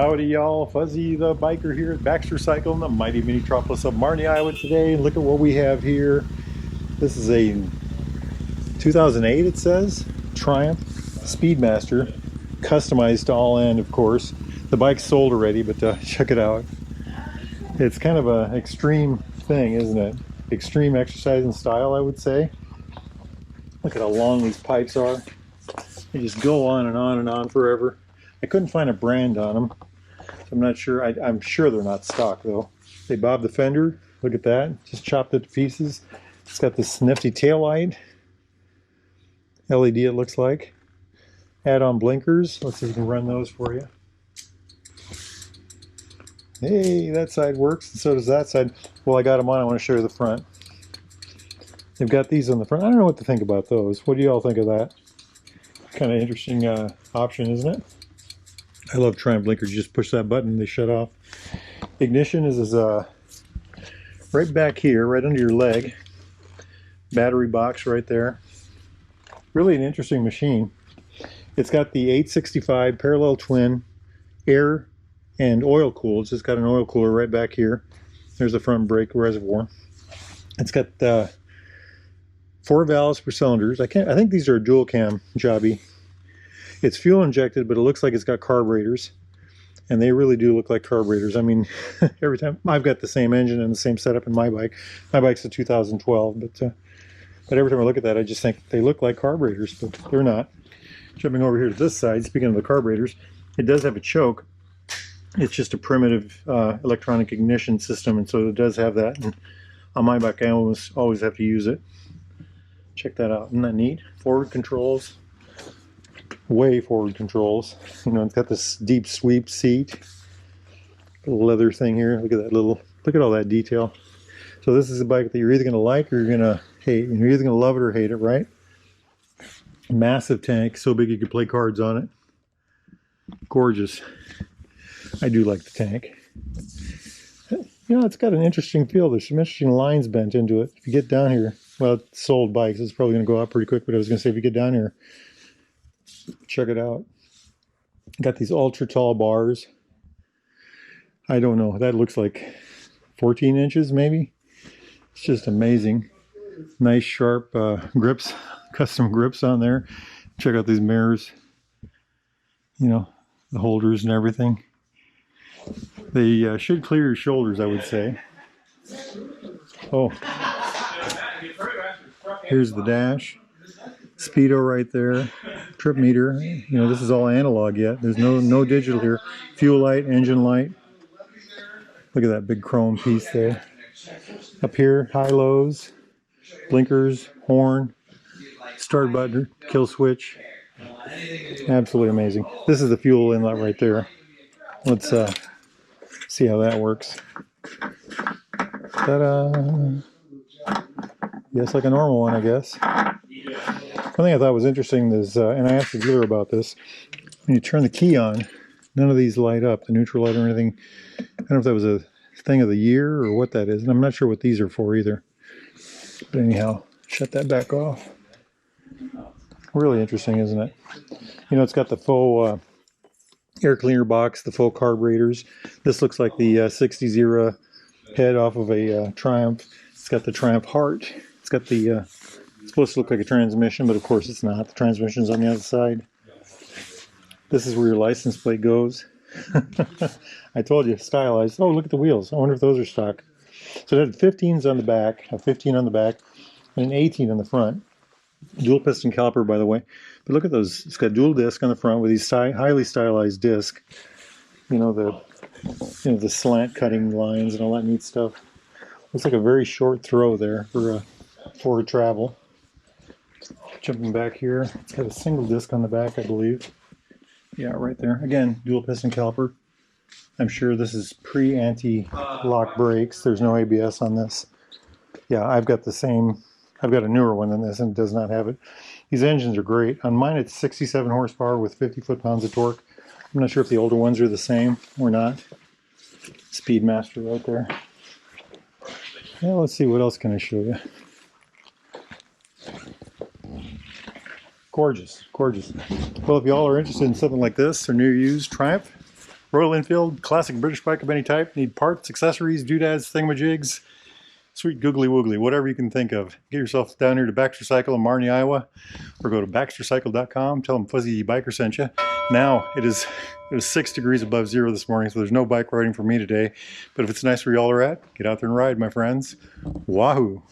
Howdy y'all, Fuzzy the biker here at Baxter Cycle in the mighty metropolis of Marnie, Iowa today. Look at what we have here. This is a 2008, it says, Triumph Speedmaster, customized to all end, of course. The bike's sold already, but check it out. It's kind of an extreme thing, isn't it? Extreme exercise and style, I would say. Look at how long these pipes are. They just go on and on and on forever. I couldn't find a brand on them, so I'm not sure. I'm sure they're not stock though. They bobbed the fender. Look at that, just chopped it to pieces. It's got this nifty tail light, LED it looks like. Add-on blinkers. Let's see if we can run those for you. Hey, that side works, and so does that side. Well, I got them on. I want to show you the front. They've got these on the front. I don't know what to think about those. What do you all think of that? Kind of interesting option, isn't it? I love Triumph blinkers. You just push that button, they shut off. Ignition is right back here, right under your leg. Battery box right there. Really an interesting machine. It's got the 865 parallel twin, air and oil cooled. So it's got an oil cooler right back here. There's the front brake reservoir. It's got 4 valves per cylinders. I think these are a dual cam jobby. It's fuel injected, but it looks like it's got carburetors, and they really do look like carburetors. I mean, every time I've got the same engine and the same setup in my bike. My bike's a 2012, but every time I look at that, I just think they look like carburetors, but they're not. Jumping over here to this side, speaking of the carburetors, it does have a choke. It's just a primitive electronic ignition system, and so it does have that. And on my bike, I always have to use it. Check that out. Isn't that neat? Forward controls. Way forward controls. You know, it's got this deep sweep seat. Little leather thing here. Look at that little, look at all that detail. So this is a bike that you're either going to like or you're going to hate. You're either going to love it or hate it, right? Massive tank, so big you could play cards on it. Gorgeous. I do like the tank. You know, it's got an interesting feel. There's some interesting lines bent into it. If you get down here, well, it's sold bikes. It's probably going to go up pretty quick, but I was going to say if you get down here, check it out. Got these ultra tall bars. I don't know. That looks like 14 inches maybe. It's just amazing. Nice sharp grips, custom grips on there. Check out these mirrors. You know, the holders and everything. They should clear your shoulders, I would say. Oh, here's the dash. Speedo right there. Trip meter. You know, this is all analog yet. There's no digital here. Fuel light, engine light. Look at that big chrome piece there. Up here, high lows, blinkers, horn, start button, kill switch. Absolutely amazing. This is the fuel inlet right there. Let's see how that works. Ta-da! Yes, like a normal one, I guess. One thing I thought was interesting is, and I asked the dealer about this, when you turn the key on, none of these light up, the neutral light or anything. I don't know if that was a thing of the year or what that is, and I'm not sure what these are for either. But anyhow, shut that back off. Really interesting, isn't it? You know, it's got the faux air cleaner box, the faux carburetors. This looks like the 60s era head off of a Triumph. It's got the Triumph heart. It's got the, it's supposed to look like a transmission, but of course it's not. The transmission's on the other side. This is where your license plate goes. I told you, stylized. Oh, look at the wheels. I wonder if those are stock. So it had 15s on the back, a 15 on the back, and an 18 on the front. Dual piston caliper, by the way. But look at those. It's got dual disc on the front with these highly stylized disc. You know, the slant cutting lines and all that neat stuff. Looks like a very short throw there for forward travel. Jumping back here, it's got a single disc on the back, I believe. Yeah, right there. Again, dual piston caliper. I'm sure this is pre-anti-lock brakes. There's no ABS on this. Yeah, I've got the same. I've got a newer one than this and it does not have it. These engines are great. On mine it's 67 horsepower with 50 foot-pounds of torque. I'm not sure if the older ones are the same or not. Speedmaster right there. Yeah, let's see, what else can I show you? Gorgeous, gorgeous. Well, if y'all are interested in something like this or new used Triumph, Royal Enfield, classic British bike of any type. Need parts, accessories, doodads, thingamajigs, sweet googly woogly, whatever you can think of. Get yourself down here to Baxter Cycle in Marnie, Iowa, or go to baxtercycle.com. Tell them Fuzzy Biker sent you. Now, it was 6 degrees above zero this morning, so there's no bike riding for me today. But if it's nice where y'all are at, get out there and ride, my friends. Wahoo!